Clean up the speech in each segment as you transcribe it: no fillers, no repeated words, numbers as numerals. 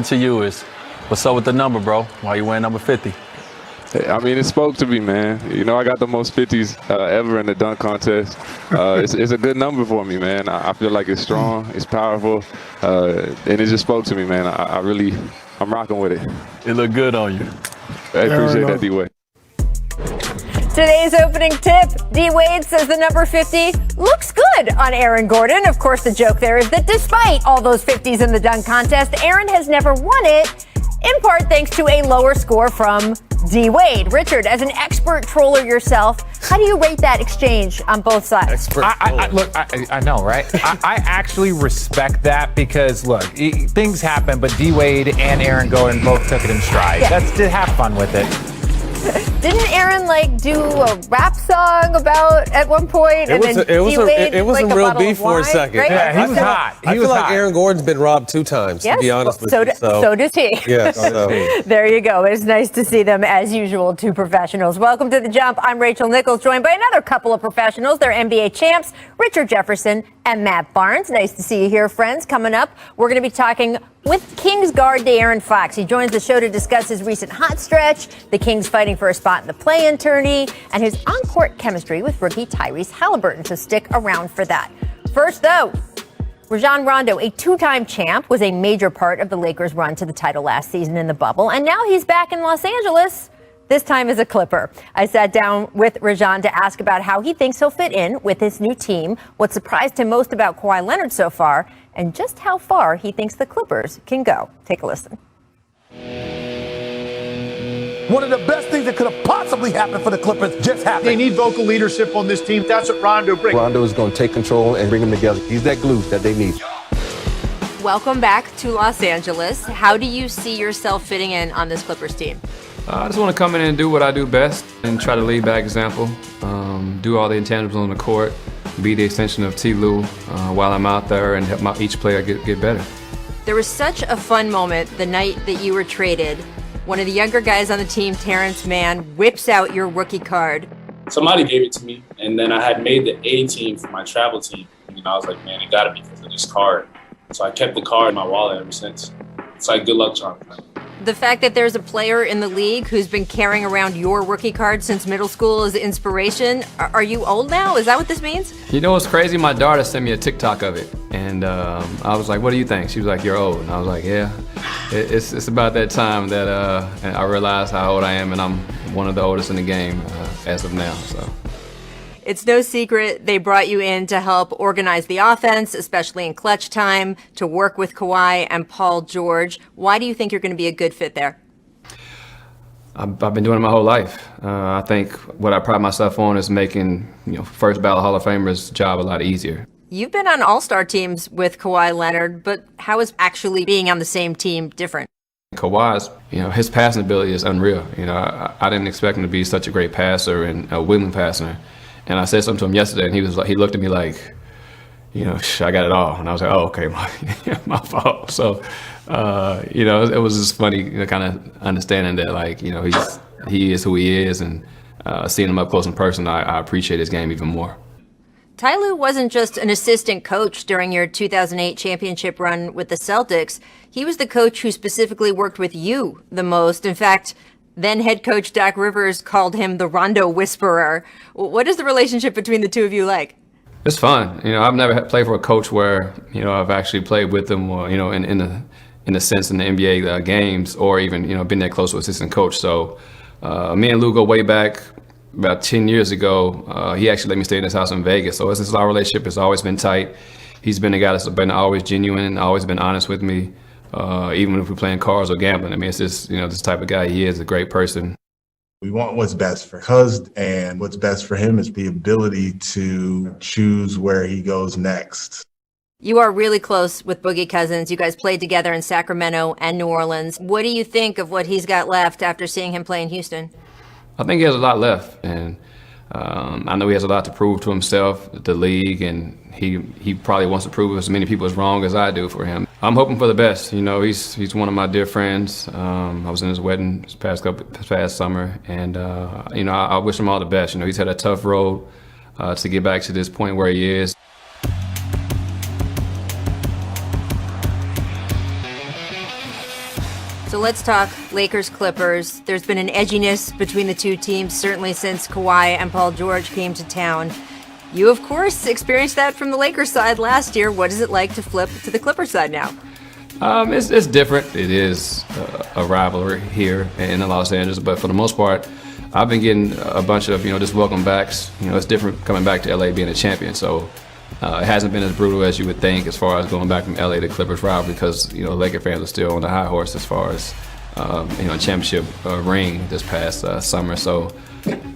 to you is, what's up with the number, bro? Why you wearing number 50? I mean, it spoke to me, man. You know, I got the most 50s ever in the dunk contest. It's a good number for me, man. I feel like it's strong, it's powerful, and it just spoke to me, man. I'm rocking with it. It look good on you. I appreciate that, D-Wade. Today's opening tip, D-Wade says the number 50 looks good on Aaron Gordon. Of course, the joke there is that despite all those 50s in the dunk contest, Aaron has never won it, in part thanks to a lower score from D-Wade. Richard, as an expert troller yourself, how do you rate that exchange on both sides? I know, right? I actually respect that because, look, things happen, but D-Wade and Aaron Gordon both took it in stride. Yeah. To have fun with it. Didn't Aaron do a rap song about at one point? It was a real beef for a second. Right? Yeah, he was hot. I feel like Aaron Gordon's been robbed 2 times, yes, to be honest with so you. So does he. Yeah, There you go. It's nice to see them, as usual, 2 professionals. Welcome to The Jump. I'm Rachel Nichols, joined by another couple of professionals. They're NBA champs, Richard Jefferson and Matt Barnes. Nice to see you here, friends. Coming up, we're going to be talking with Kings guard De'Aaron Fox. He joins the show to discuss his recent hot stretch, the Kings fighting for a spot in the play-in tourney, and his on-court chemistry with rookie Tyrese Halliburton. So stick around for that. First, though, Rajon Rondo, a 2-time champ, was a major part of the Lakers' run to the title last season in the bubble, and now he's back in Los Angeles, this time as a Clipper. I sat down with Rajon to ask about how he thinks he'll fit in with his new team, what surprised him most about Kawhi Leonard so far, and just how far he thinks the Clippers can go. Take a listen. One of the best things that could have possibly happened for the Clippers just happened. They need vocal leadership on this team. That's what Rondo brings. Rondo is going to take control and bring them together. He's that glue that they need. Welcome back to Los Angeles. How do you see yourself fitting in on this Clippers team? I just want to come in and do what I do best and try to lead by example, do all the intangibles on the court, be the extension of T. Lue while I'm out there and help each player get better. There was such a fun moment the night that you were traded. One of the younger guys on the team, Terrence Mann, whips out your rookie card. Somebody gave it to me, and then I had made the A team for my travel team. And I was like, man, it got to be because of this card. So I kept the card in my wallet ever since. It's like good luck charm. The fact that there's a player in the league who's been carrying around your rookie card since middle school is inspiration. Are you old now? Is that what this means? You know what's crazy? My daughter sent me a TikTok of it, and I was like, what do you think? She was like, you're old. And I was like, yeah. It's about that time that I realized how old I am, and I'm one of the oldest in the game as of now. So. It's no secret they brought you in to help organize the offense, especially in clutch time, to work with Kawhi and Paul George. Why do you think you're going to be a good fit there? I've been doing it my whole life. I think what I pride myself on is making first ballot Hall of Famers' job a lot easier. You've been on all-star teams with Kawhi Leonard, but how is actually being on the same team different? Kawhi's, his passing ability is unreal. I didn't expect him to be such a great passer and a willing passer. And I said something to him yesterday, and he looked at me like, I got it all. And I was like, oh, okay, my fault. So, it was just funny, kind of understanding that, he is who he is, and seeing him up close in person, I appreciate his game even more. Ty Lue wasn't just an assistant coach during your 2008 championship run with the Celtics. He was the coach who specifically worked with you the most. In fact, then head coach Doc Rivers called him the Rondo Whisperer. What is the relationship between the two of you like? It's fun. I've never played for a coach where, I've actually played with them or, in a sense in the NBA games or even, been that close to assistant coach. So me and Lou go way back about 10 years ago. He actually let me stay in his house in Vegas. So since our relationship has always been tight. He's been a guy that's been always genuine, always been honest with me. Even if we're playing cards or gambling. I mean, it's just, this type of guy he is, a great person. We want what's best for Cuz, and what's best for him is the ability to choose where he goes next. You are really close with Boogie Cousins. You guys played together in Sacramento and New Orleans. What do you think of what he's got left after seeing him play in Houston? I think he has a lot left, and I know he has a lot to prove to himself, the league, and he probably wants to prove as many people as wrong as I do for him. I'm hoping for the best. He's one of my dear friends. I was in his wedding this past summer, and I wish him all the best. He's had a tough road to get back to this point where he is. So let's talk Lakers-Clippers. There's been an edginess between the two teams, certainly since Kawhi and Paul George came to town. You, of course, experienced that from the Lakers side last year. What is it like to flip to the Clippers side now? It's different. It is a rivalry here in Los Angeles, but for the most part, I've been getting a bunch of, just welcome backs. It's different coming back to LA being a champion, so it hasn't been as brutal as you would think as far as going back from LA to Clippers rivalry because, Laker fans are still on the high horse as far as, championship ring this past summer. So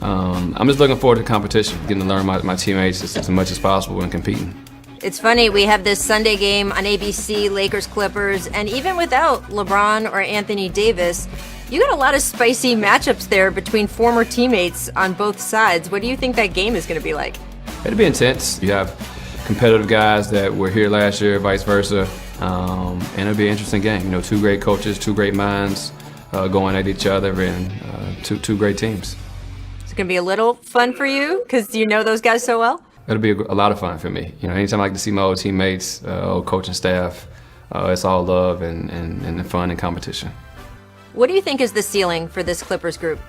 I'm just looking forward to the competition, getting to learn my teammates as much as possible and competing. It's funny, we have this Sunday game on ABC, Lakers-Clippers, and even without LeBron or Anthony Davis, you got a lot of spicy matchups there between former teammates on both sides. What do you think that game is going to be like? It'll be intense. You have competitive guys that were here last year, vice versa, and it'll be an interesting game. Two great coaches, two great minds going at each other, and two great teams. It's going to be a little fun for you because you know those guys so well? It'll be a lot of fun for me. Anytime I get to see my old teammates, old coaching staff, it's all love and fun and competition. What do you think is the ceiling for this Clippers group?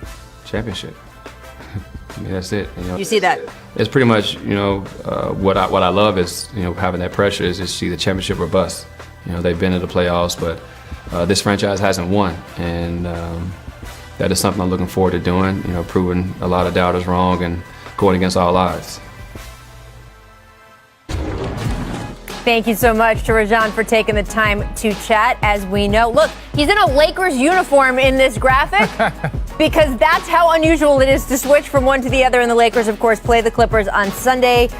Championship. That's it. You see that? It's pretty much, what I love is, having that pressure is just see the championship or bust. They've been to the playoffs, but this franchise hasn't won, and that is something I'm looking forward to doing. Proving a lot of doubters wrong and going against all odds. Thank you so much to Rajon for taking the time to chat. As we know, look, he's in a Lakers uniform in this graphic because that's how unusual it is to switch from one to the other. And the Lakers, of course, play the Clippers on Sunday.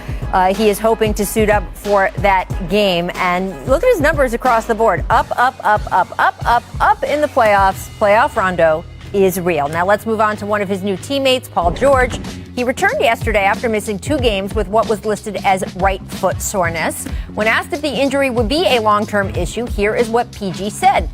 He is hoping to suit up for that game. And look at his numbers across the board. Up in the playoffs. Playoff Rondo is real. Now let's move on to one of his new teammates, Paul George. He returned yesterday after missing 2 games with what was listed as right foot soreness. When asked if the injury would be a long-term issue, here is what PG said.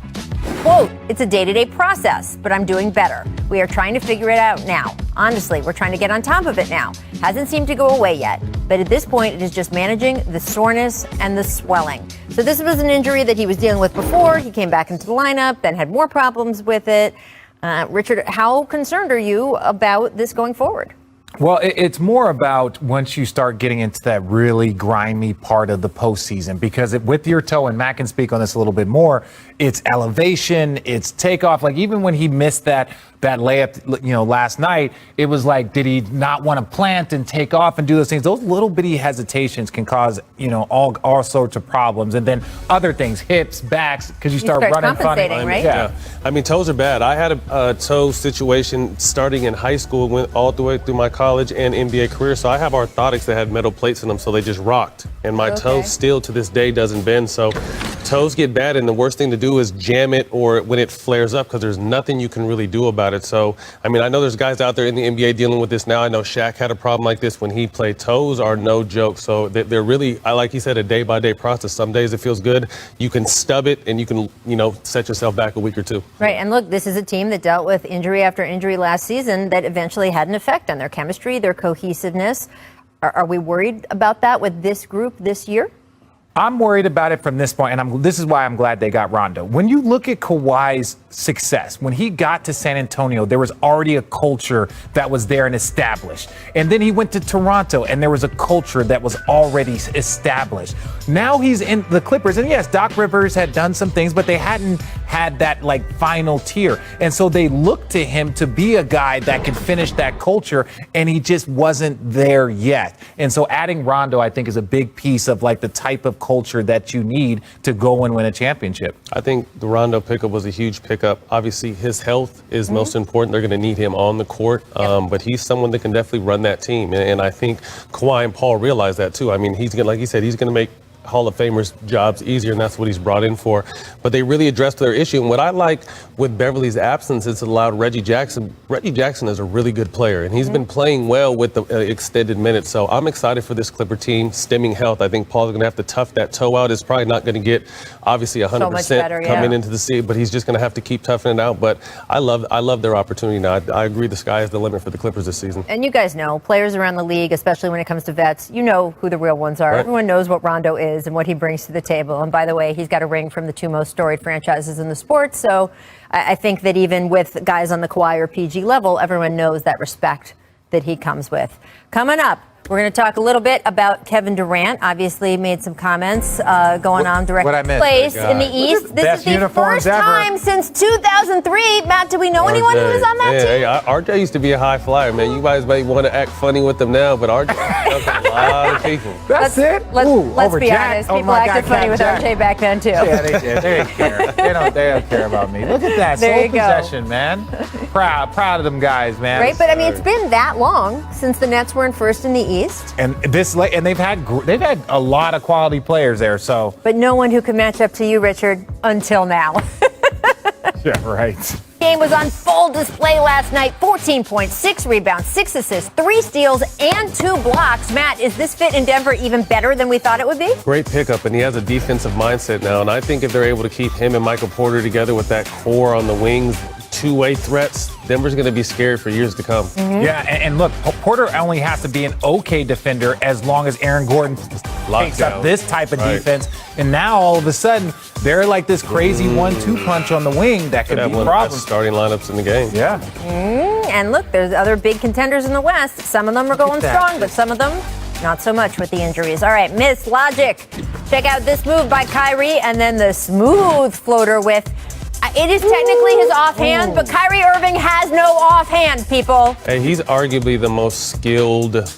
Quote, "It's a day-to-day process, but I'm doing better. We are trying to figure it out now. Honestly, we're trying to get on top of it now. Hasn't seemed to go away yet. But at this point, it is just managing the soreness and the swelling." So this was an injury that he was dealing with before. He came back into the lineup, then had more problems with it. Richard, how concerned are you about this going forward? Well, it's more about once you start getting into that really grimy part of the postseason, because with your toe, and Matt can speak on this a little bit more, it's elevation, it's takeoff. Like even when he missed that layup, last night, it was like, did he not want to plant and take off and do those things? Those little bitty hesitations can cause, all sorts of problems. And then other things, hips, backs, because you start running funny. Right? Yeah. I mean, toes are bad. I had a toe situation starting in high school, went all the way through my college and NBA career. So I have orthotics that had metal plates in them, so they just rocked. And my toe still to this day doesn't bend. So toes get bad, and the worst thing to do is jam it or when it flares up, because there's nothing you can really do about it. So, I mean, I know there's guys out there in the NBA dealing with this now. I know Shaq had a problem like this when he played. Toes are no joke. So they're really, like he said, a day-by-day process. Some days it feels good. You can stub it, and you can, set yourself back a week or two. Right. And look, this is a team that dealt with injury after injury last season that eventually had an effect on their chemistry, their cohesiveness. Are we worried about that with this group this year? I'm worried about it from this point, and this is why I'm glad they got Rondo. When you look at Kawhi's success, when he got to San Antonio, there was already a culture that was there and established. And then he went to Toronto, and there was a culture that was already established. Now he's in the Clippers, and yes, Doc Rivers had done some things, but they hadn't had that final tier. And so they looked to him to be a guy that could finish that culture, and he just wasn't there yet. And so adding Rondo, I think, is a big piece of the type of culture that you need to go and win a championship. I think the Rondo pickup was a huge pickup. Obviously, his health is most important. They're going to need him on the court, but he's someone that can definitely run that team. And I think Kawhi and Paul realize that too. I mean, he's going, like he said, he's going to make Hall of Famers' jobs easier, and that's what he's brought in for. But they really addressed their issue. And what I like with Beverly's absence is it allowed Reggie Jackson. Reggie Jackson is a really good player, and he's been playing well with the extended minutes. So I'm excited for this Clipper team. Stemming health, I think Paul's going to have to tough that toe out. It's probably not going to get, obviously, 100% coming into the season, but he's just going to have to keep toughing it out. But I love their opportunity now. I agree the sky is the limit for the Clippers this season. And you guys know, players around the league, especially when it comes to vets, you know who the real ones are. Right. Everyone knows what Rondo is. is and what he brings to the table. And by the way, he's got a ring from the two most storied franchises in the sport. So I think that even with guys on the Kawhi or PG level, everyone knows that respect that he comes with. Coming up, we're going to talk a little bit about Kevin Durant. Obviously made some comments going on direct place in the East. This is the first time since 2003. Matt, do we know anyone who was on that team? Hey, RJ used to be a high flyer, man. You guys may want to act funny with them now, but RJ helped a lot of people. Let's be honest. People acted funny with RJ back then, too. Yeah, they did. They didn't care. They don't care about me. Look at that. There Sole you go. possession, man. Proud of them guys, man. Right, but I mean, it's been that long since the Nets were in first in the East. And they've had a lot of quality players there. So, but no one who could match up to you, Richard, until now. yeah, right. Game was on full display last night. 14 points, 6 rebounds, 6 assists, 3 steals, and 2 blocks. Matt, is this fit in Denver even better than we thought it would be? Great pickup, and he has a defensive mindset now. And I think if they're able to keep him and Michael Porter together with that core on the wings, two-way threats, Denver's going to be scared for years to come. Mm-hmm. Yeah, and look, Porter only has to be an okay defender as long as Aaron Gordon takes up this type of defense. And now all of a sudden, they're like this crazy 1-2 punch on the wing that could be one of the problems. best starting lineups in the game. Yeah. And look, there's other big contenders in the West. Some of them are going strong, but some of them not so much with the injuries. All right, Miss Logic. Check out this move by Kyrie and then the smooth floater with. It is technically his offhand, but Kyrie Irving has no offhand, people. Hey, he's arguably the most skilled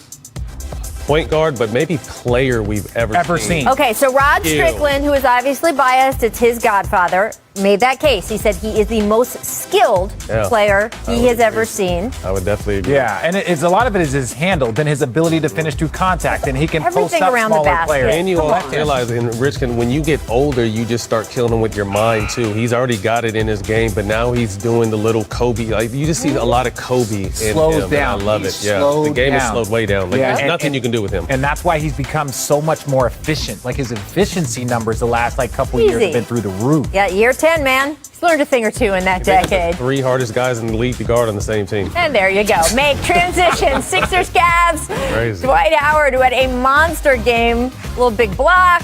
point guard, but maybe player we've ever seen. Okay, so Rod Strickland, who is obviously biased, it's his godfather, made that case. He said he is the most skilled player he has ever seen. I would definitely agree. Yeah, and it's a lot of it is his handle, then his ability to finish through contact, and he can Everything post up around the smaller basket. players. And you all realize, and Richkin, when you get older, you just start killing him with your mind too. He's already got it in his game, but now he's doing the little Kobe. Like you just see a lot of Kobe in Slows him. down. I love it. Yeah, the game is slowed way down. Like, there's nothing you can do with him. And that's why he's become so much more efficient. Like his efficiency numbers the last couple years have been through the roof. Yeah, year 10, man. He's learned a thing or two in that decade. The 3 hardest guys in the league to guard on the same team. And there you go. Make transition. Sixers, Cavs. Crazy. Dwight Howard, who had a monster game. Little big block.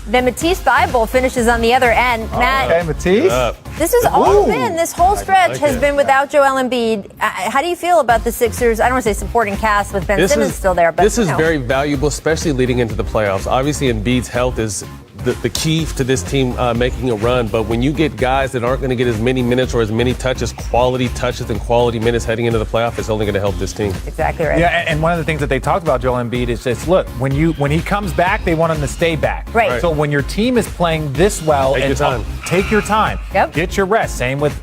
Then Matisse Thybulle finishes on the other end. Matt, Okay, Matisse. this has all been, this whole stretch has been without Joel Embiid. How do you feel about the Sixers? I don't want to say supporting cast with Ben Simmons still there, but this is very valuable, especially leading into the playoffs. Obviously, Embiid's health is the key to this team making a run. But when you get guys that aren't going to get as many minutes or as many quality touches and quality minutes heading into the playoff, it's only going to help this team. Exactly right. Yeah, and one of the things that they talked about Joel Embiid is just, look, when he comes back, they want him to stay back. Right. So when your team is playing this well, take your time. Yep. Get your rest. Same with,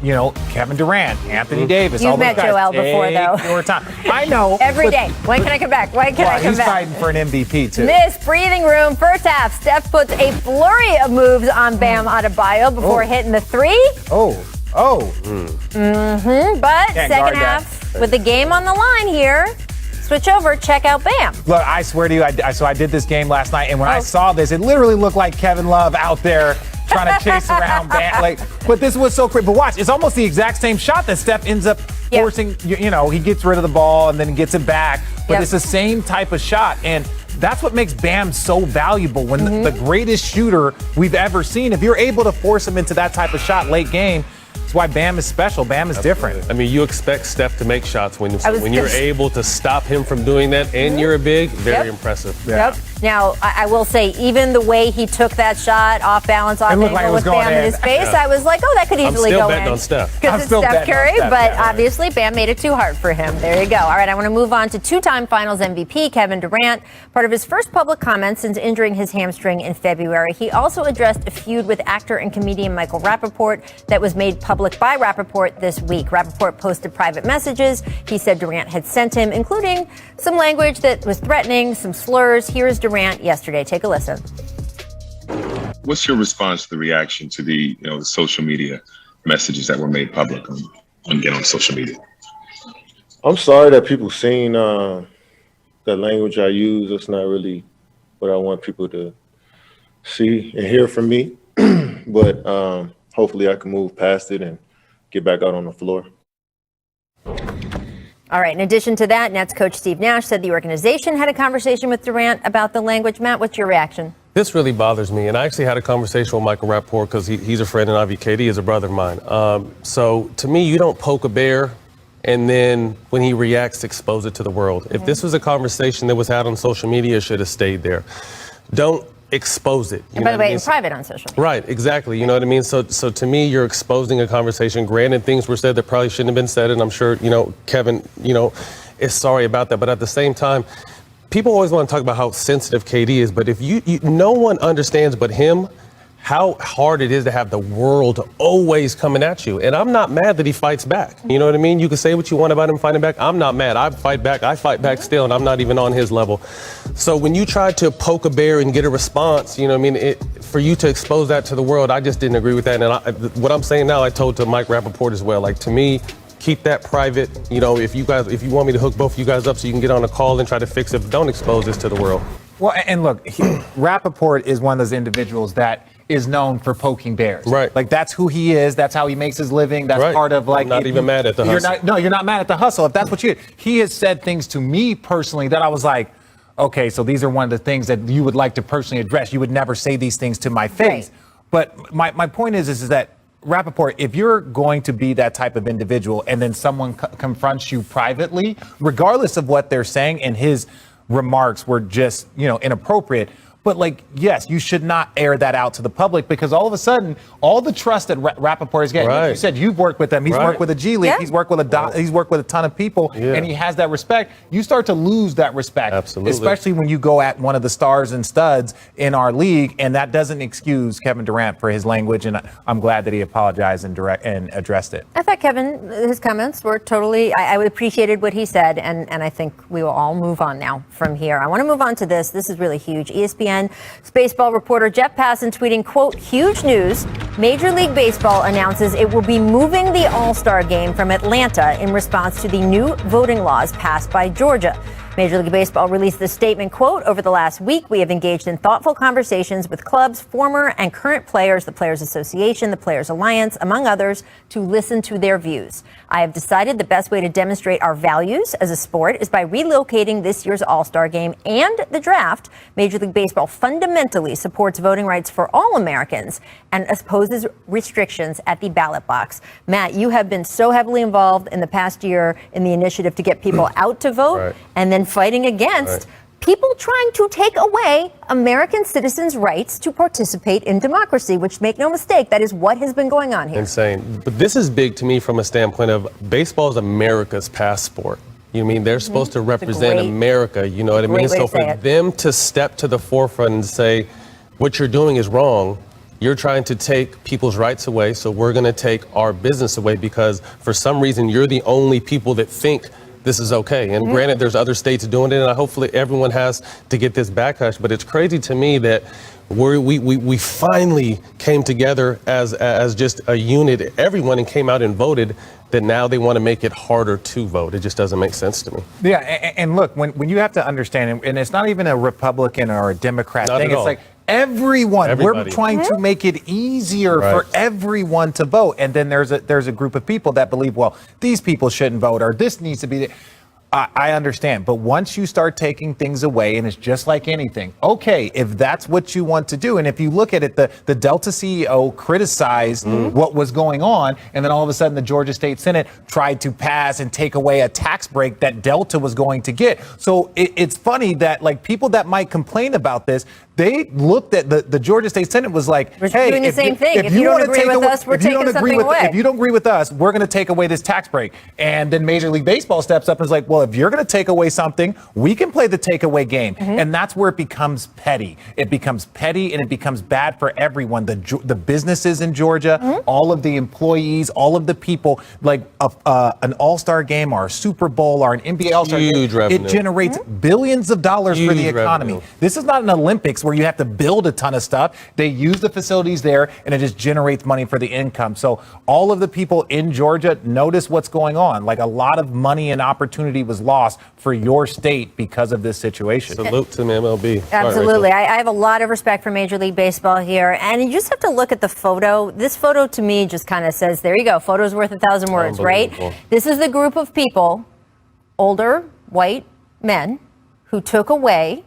Kevin Durant, Anthony Davis. You've all those met guys. Joel before, Take though. your time. I know. Every day. When can I come back? When can I come he's back? fighting for an MVP, too. Miss breathing room. First half, Steph puts a flurry of moves on Bam Adebayo before hitting the 3. But Can't second guard half, with the game on the line here, switch over, check out Bam. Look, I swear to you, I did this game last night, and when I saw this, it literally looked like Kevin Love out there trying to chase around Bam. But this was so quick. But watch, it's almost the exact same shot that Steph ends up forcing. He gets rid of the ball and then gets it back. But it's the same type of shot. And that's what makes Bam so valuable. When the greatest shooter we've ever seen, if you're able to force him into that type of shot late game, that's why Bam is special. Bam is different. I mean, you expect Steph to make shots when you're able to stop him from doing that, and you're a big, very impressive. Yep. Now, I will say, even the way he took that shot off balance, off angle with Bam in his face, I was like, oh, that could easily go in. I'm still betting on Steph. Because it's Steph Curry, but obviously Bam made it too hard for him. There you go. All right, I want to move on to two-time Finals MVP Kevin Durant. Part of his first public comment since injuring his hamstring in February. He also addressed a feud with actor and comedian Michael Rappaport that was made public by Rappaport this week. Rappaport posted private messages he said Durant had sent him, including some language that was threatening, some slurs. Here's Durant yesterday. Take a listen. What's your response to the reaction to the social media messages that were made public on social media? I'm sorry that people seen the language I use. It's not really what I want people to see and hear from me. But hopefully I can move past it and get back out on the floor. All right. In addition to that, Nets coach Steve Nash said the organization had a conversation with Durant about the language. Matt, what's your reaction? This really bothers me, and I actually had a conversation with Michael Rappaport because he's a friend, and obviously KD is a brother of mine. So to me, you don't poke a bear, and then when he reacts, expose it to the world. If this was a conversation that was had on social media, it should have stayed there. Don't expose it. And by the way, in private on social media. Right, exactly. You know what I mean? So to me, you're exposing a conversation. Granted, things were said that probably shouldn't have been said, and I'm sure, Kevin, is sorry about that. But at the same time, people always want to talk about how sensitive KD is, but if no one understands but him how hard it is to have the world always coming at you. And I'm not mad that he fights back. You know what I mean? You can say what you want about him fighting back. I'm not mad. I fight back still, and I'm not even on his level. So when you try to poke a bear and get a response, for you to expose that to the world, I just didn't agree with that. And what I'm saying now, I told to Mike Rappaport as well. Like, to me, keep that private. If you want me to hook both of you guys up so you can get on a call and try to fix it, don't expose this to the world. Well, and look, Rappaport is one of those individuals that is known for poking bears. Right. Like, that's who he is. That's how he makes his living. That's right. part of, like, I'm not even mad at the hustle. You're not mad at the hustle. If that's what he has said things to me personally that I was like, okay, so these are one of the things that you would like to personally address. You would never say these things to my face. Right. But my point is that Rappaport, if you're going to be that type of individual and then someone confronts you privately, regardless of what they're saying, and his remarks were just, inappropriate. But, like, yes, you should not air that out to the public, because all of a sudden, all the trust that Rappaport is getting, like you said, you've worked with him. He's worked with the G League. Yeah. He's worked with a ton of people, and he has that respect. You start to lose that respect. Absolutely. Especially when you go at one of the stars and studs in our league, and that doesn't excuse Kevin Durant for his language, and I'm glad that he apologized and addressed it. I thought his comments were totally, I appreciated what he said, and I think we will all move on now from here. I want to move on to this. This is really huge. ESPN baseball reporter Jeff Passan tweeting, quote, "Huge news. Major League Baseball announces it will be moving the All-Star Game from Atlanta in response to the new voting laws passed by Georgia." Major League Baseball released this statement, quote, "Over the last week, we have engaged in thoughtful conversations with clubs, former and current players, the Players Association, the Players Alliance, among others, to listen to their views. I have decided the best way to demonstrate our values as a sport is by relocating this year's All-Star Game and the draft. Major League Baseball fundamentally supports voting rights for all Americans and opposes restrictions at the ballot box." Matt, you have been so heavily involved in the past year in the initiative to get people out to vote, and then fighting against people trying to take away American citizens' rights to participate in democracy, which, make no mistake, that is what has been going on here. Insane. But this is big to me from a standpoint of baseball is America's passport. You mean they're supposed to represent America, you know what I mean? So for them to step to the forefront and say, what you're doing is wrong, you're trying to take people's rights away, so we're going to take our business away because for some reason you're the only people that think this is okay. And granted, there's other states doing it, and hopefully everyone has to get this backlash. But it's crazy to me that we finally came together as just a unit, everyone, and came out and voted, that now they want to make it harder to vote. It just doesn't make sense to me. Yeah, and look, when you have to understand, and it's not even a Republican or a Democrat thing, it's like everyone. We're trying to make it easier for everyone to vote. And then there's a group of people that believe, well, these people shouldn't vote, or this needs to be. I understand. But once you start taking things away, and it's just like anything, okay, if that's what you want to do. And if you look at it, the Delta CEO criticized what was going on. And then all of a sudden the Georgia State Senate tried to pass and take away a tax break that Delta was going to get. So it's funny that, like, people that might complain about this, they looked at the Georgia State Senate was like, hey, doing the same thing. If you don't agree with us, we're taking something away. If you don't agree with us, we're going to take away this tax break. And then Major League Baseball steps up and is like, well, if you're going to take away something, we can play the takeaway game. And that's where it becomes petty. It becomes petty, and it becomes bad for everyone. The businesses in Georgia, all of the employees, all of the people, like an All-Star game or a Super Bowl or an NBA All-Star game, revenue. It generates billions of dollars for the economy. Revenue. This is not an Olympics where you have to build a ton of stuff. They use the facilities there, and it just generates money for the income. So all of the people in Georgia, notice what's going on. Like, a lot of money and opportunity was lost for your state because of this situation. Salute to the MLB. Absolutely. I have a lot of respect for Major League Baseball here. And you just have to look at the photo. This photo to me just kind of says, there you go. Photo's worth 1,000 words, right? This is the group of people, older white men, who took away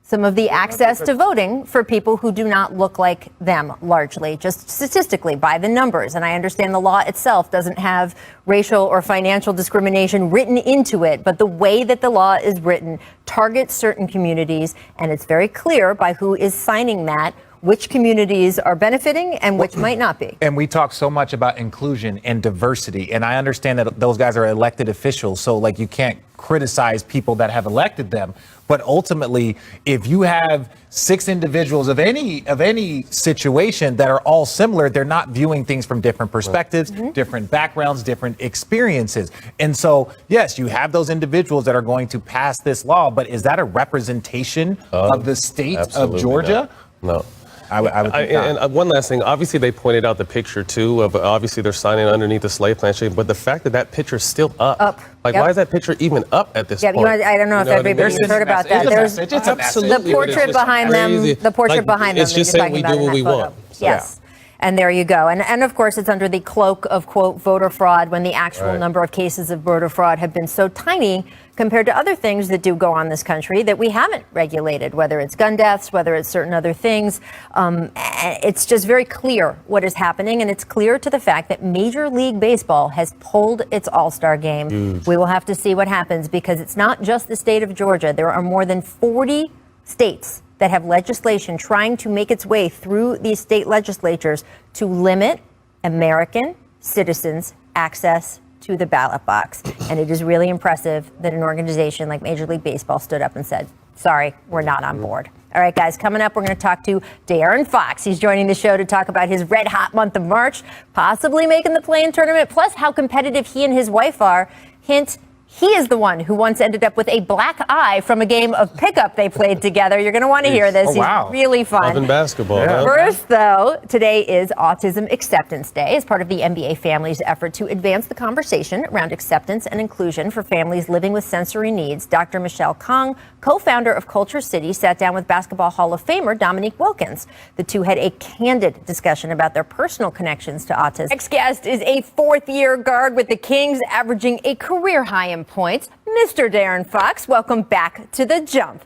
some of the access to voting for people who do not look like them, largely, just statistically by the numbers. And I understand the law itself doesn't have racial or financial discrimination written into it, but the way that the law is written targets certain communities, and it's very clear by who is signing that which communities are benefiting and which might not be. And we talk so much about inclusion and diversity, and I understand that those guys are elected officials, so like you can't criticize people that have elected them. But ultimately, if you have 6 individuals of any situation that are all similar, they're not viewing things from different perspectives, different backgrounds, different experiences. And so, yes, you have those individuals that are going to pass this law, but is that a representation of the state of Georgia? No. I would think not. And one last thing, obviously they pointed out the picture too of obviously they're signing underneath the slave plantation, but the fact that that picture's still up. Like, why is that picture even up at this point? I don't know if everybody's heard about that. There's the portrait behind them. The portrait behind them. It's just saying we do what we want. Yes. And there you go. And of course, it's under the cloak of, quote, voter fraud, when the actual number of cases of voter fraud have been so tiny compared to other things that do go on in this country that we haven't regulated, whether it's gun deaths, whether it's certain other things. It's just very clear what is happening. And it's clear to the fact that Major League Baseball has pulled its All-Star game. We will have to see what happens, because it's not just the state of Georgia. There are more than 40 states that have legislation trying to make its way through these state legislatures to limit American citizens' access to the ballot box. And it is really impressive that an organization like Major League Baseball stood up and said, sorry, we're not on board. All right, guys, coming up, we're going to talk to De'Aaron Fox. He's joining the show to talk about his red hot month of March, possibly making the play-in tournament, plus how competitive he and his wife are. Hint, he is the one who once ended up with a black eye from a game of pickup they played together. You're going to want to hear this. He's really fun. Loving basketball. Yeah. First, though, today is Autism Acceptance Day as part of the NBA family's effort to advance the conversation around acceptance and inclusion for families living with sensory needs. Dr. Michelle Kong, co-founder of Culture City, sat down with Basketball Hall of Famer Dominique Wilkins. The two had a candid discussion about their personal connections to autism. Next guest is a fourth-year guard with the Kings, averaging a career high in points. Mr. De'Aaron Fox, welcome back to The Jump.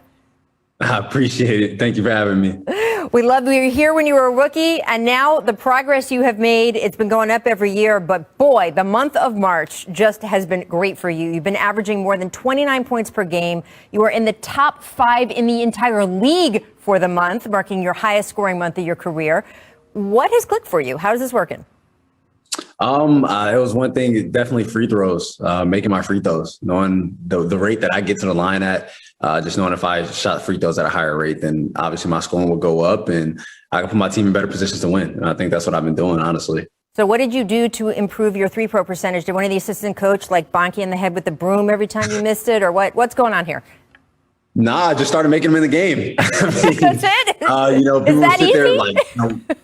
I appreciate it. Thank you for having me. We love you. You're here when you were a rookie, and now the progress you have made, it's been going up every year, but boy, the month of March just has been great for you. You've been averaging more than 29 points per game. You are in the top 5 in the entire league for the month, marking your highest scoring month of your career. What has clicked for you? How is this working? It was one thing, definitely free throws, making my free throws, knowing the rate that I get to the line at, just knowing if I shot free throws at a higher rate, then obviously my scoring will go up and I can put my team in better positions to win. And I think that's what I've been doing, honestly. So what did you do to improve your 3-pro percentage? Did one of the assistant coach like bonk you in the head with the broom every time you missed it, or what's going on here? Nah, I just started making them in the game. That's it? People Is that sit there easy? like,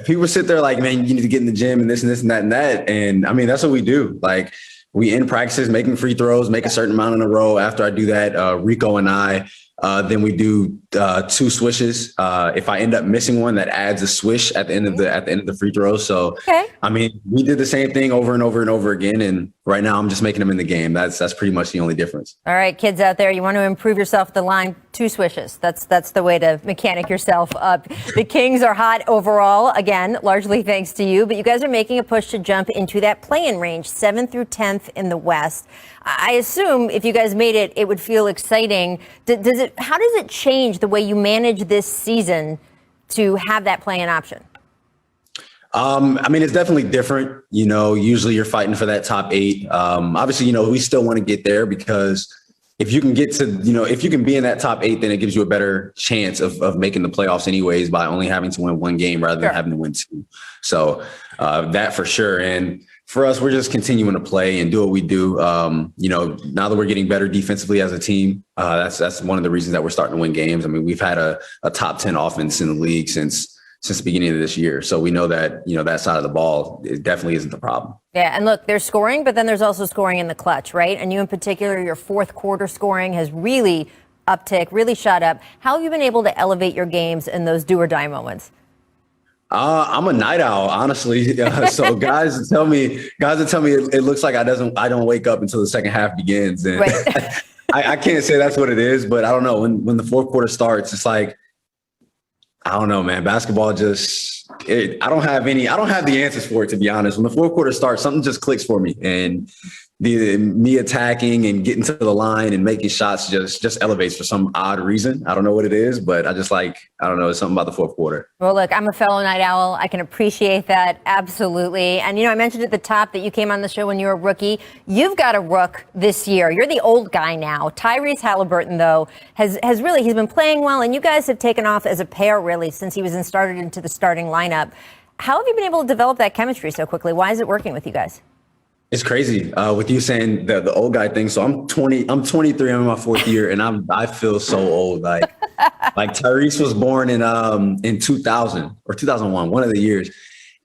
people sit there like, man, you need to get in the gym and this and this and that and that. And I mean, that's what we do. Like, we end practices making free throws, make a certain amount in a row. After I do that, Rico and I, then we do 2 swishes. If I end up missing one, that adds a swish at the end of the free throw. So, I mean, we did the same thing over and over and over again. And right now I'm just making them in the game. That's pretty much the only difference. All right, kids out there, you want to improve yourself at the line, 2 swishes. That's the way to mechanic yourself up. The Kings are hot overall, again, largely thanks to you, but you guys are making a push to jump into that play-in range, 7th through 10th in the West. I assume if you guys made it, it would feel exciting. How does it change the way you manage this season to have that play-in option? I mean, it's definitely different. Usually you're fighting for that top 8. Obviously, we still want to get there, because if you can get to, if you can be in that top 8, then it gives you a better chance of making the playoffs anyways, by only having to win 1 game rather than having to win 2. So that for sure. And for us, we're just continuing to play and do what we do. Now that we're getting better defensively as a team, that's one of the reasons that we're starting to win games. I mean, we've had a top 10 offense in the league since the beginning of this year. So we know that, that side of the ball, it definitely isn't the problem. Yeah, and look, there's scoring, but then there's also scoring in the clutch, right? And you in particular, your 4th quarter scoring has really really shot up. How have you been able to elevate your games in those do or die moments? I'm a night owl, honestly. So guys tell me it looks like I don't wake up until the second half begins. And I can't say that's what it is, but I don't know. When the fourth quarter starts, it's like, I don't know, man. Basketball I don't have the answers for it, to be honest. When the fourth quarter starts, something just clicks for me. And me attacking and getting to the line and making shots just elevates for some odd reason. I don't know what it is, but I don't know. It's something about the fourth quarter. Well, look, I'm a fellow night owl. I can appreciate that. Absolutely. And, I mentioned at the top that you came on the show when you were a rookie. You've got a rook this year. You're the old guy now. Tyrese Halliburton, though, he's been playing well, and you guys have taken off as a pair, really, since he was started into the starting lineup. How have you been able to develop that chemistry so quickly? Why is it working with you guys? It's crazy with you saying the old guy thing. So I'm 23. I'm in my fourth year, and I feel so old. Like Tyrese was born in 2000 or 2001, one of the years,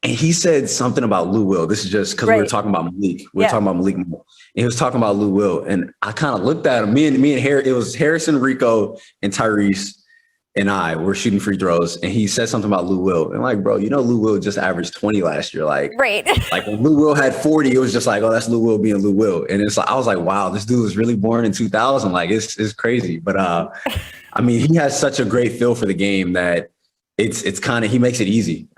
and he said something about Lou Will. This is just because we were talking about Malik. We were talking about Malik, and he was talking about Lou Will, and I kind of looked at him. Me and Harry. It was Harrison, Rico, and Tyrese. And I were shooting free throws, and he said something about Lou Will. And like, bro, Lou Will just averaged 20 last year. Like, right. Like when Lou Will had 40, it was just like, oh, that's Lou Will being Lou Will. And it's like, I was like, wow, this dude was really born in 2000. Like, it's crazy. But I mean, he has such a great feel for the game that it's kind of, he makes it easy.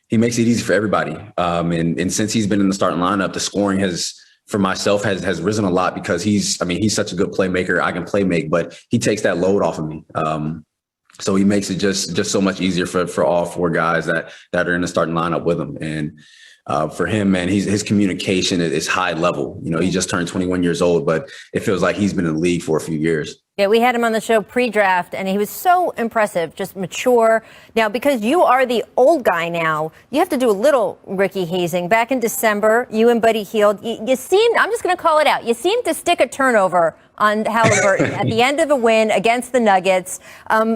He makes it easy for everybody. And since he's been in the starting lineup, the scoring for myself has risen a lot because he's such a good playmaker. I can play make, but he takes that load off of me. So he makes it just so much easier for all four guys that are in the starting lineup with him. And for him, man, his communication is high level. He just turned 21 years old, but it feels like he's been in the league for a few years. Yeah, we had him on the show pre-draft, and he was so impressive, just mature. Now, because you are the old guy now, you have to do a little Ricky hazing. Back in December, you and Buddy Hield, you seemed, I'm just going to call it out, you seemed to stick a turnover on Halliburton at the end of a win against the Nuggets.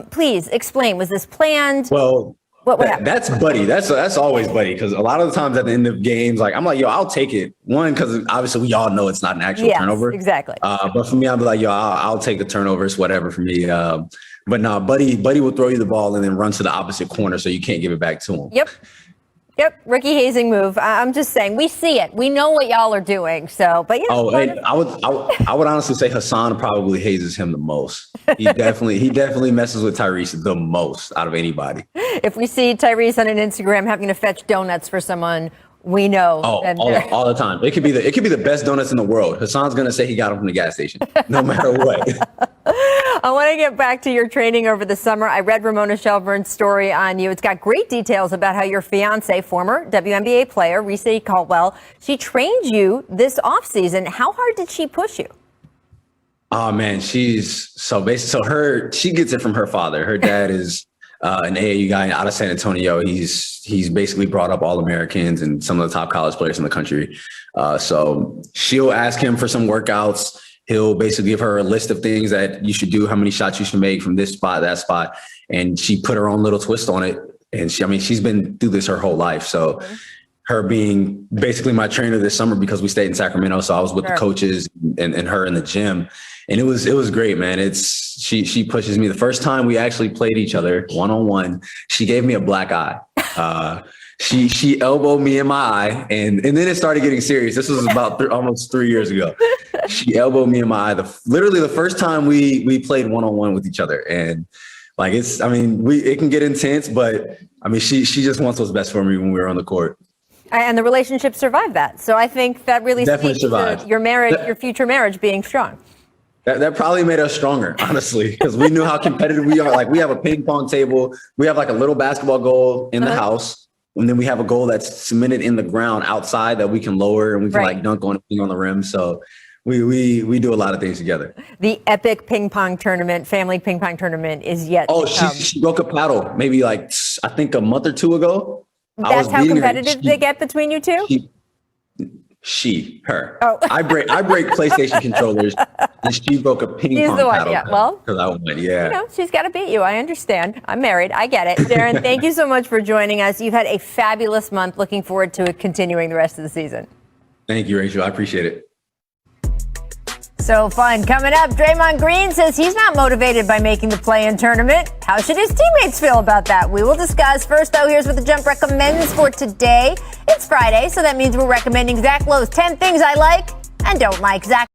Please explain, was this planned? Well, what happened? That's Buddy. That's always Buddy, because a lot of the times at the end of games, like I'm like, yo, I'll take it. One, because obviously we all know it's not an actual turnover. Exactly. But for me, I'll be like, yo, I'll take the turnover. It's whatever for me. But no, Buddy will throw you the ball and then run to the opposite corner, so you can't give it back to him. Yep, Ricky hazing move. I'm just saying, we see it. We know what y'all are doing. So, but I would honestly say Hassan probably hazes him the most. He definitely messes with Tyrese the most out of anybody. If we see Tyrese on an Instagram having to fetch donuts for someone, we know. All the time. It could be the best donuts in the world. Hassan's gonna say he got them from the gas station, no matter what. I want to get back to your training over the summer. I read Ramona Shelburne's story on you. It's got great details about how your fiance, former WNBA player, Reese Caldwell, she trained you this offseason. How hard did she push you? Oh man, she gets it from her father. Her dad is an AAU guy out of San Antonio. He's basically brought up All-Americans and some of the top college players in the country. So she'll ask him for some workouts. He'll basically give her a list of things that you should do, how many shots you should make from this spot, that spot. And she put her own little twist on it. And she's been through this her whole life. So her being basically my trainer this summer, because we stayed in Sacramento. So I was with the coaches and her in the gym. And it was great, man. She pushes me. The first time we actually played each other one-on-one, she gave me a black eye. She elbowed me in my eye, and then it started getting serious. This was about almost 3 years ago. She elbowed me in my eye. Literally the first time we played one-on-one with each other. And like, it can get intense, but she just wants what's best for me when we were on the court. And the relationship survived that. So I think that really speaks to your marriage, your future marriage being strong. That probably made us stronger, honestly, because we knew how competitive we are. Like, we have a ping pong table. We have like a little basketball goal in the house. And then we have a goal that's cemented in the ground outside that we can lower, and we can like dunk on the rim. So we do a lot of things together. The epic family ping pong tournament is yet to come. She broke a paddle maybe like, I think a month or two ago. That's how competitive they get between you two? Her. Oh. I break PlayStation controllers, and she broke a ping pong paddle. Yeah. Well, because I won. Yeah. She's got to beat you. I understand. I'm married. I get it. Darren, thank you so much for joining us. You've had a fabulous month. Looking forward to continuing the rest of the season. Thank you, Rachel. I appreciate it. So fun. Coming up, Draymond Green says he's not motivated by making the play-in tournament. How should his teammates feel about that? We will discuss. First, though, here's what The Jump recommends for today. It's Friday, so that means we're recommending Zach Lowe's 10 things I like and don't like. Zach.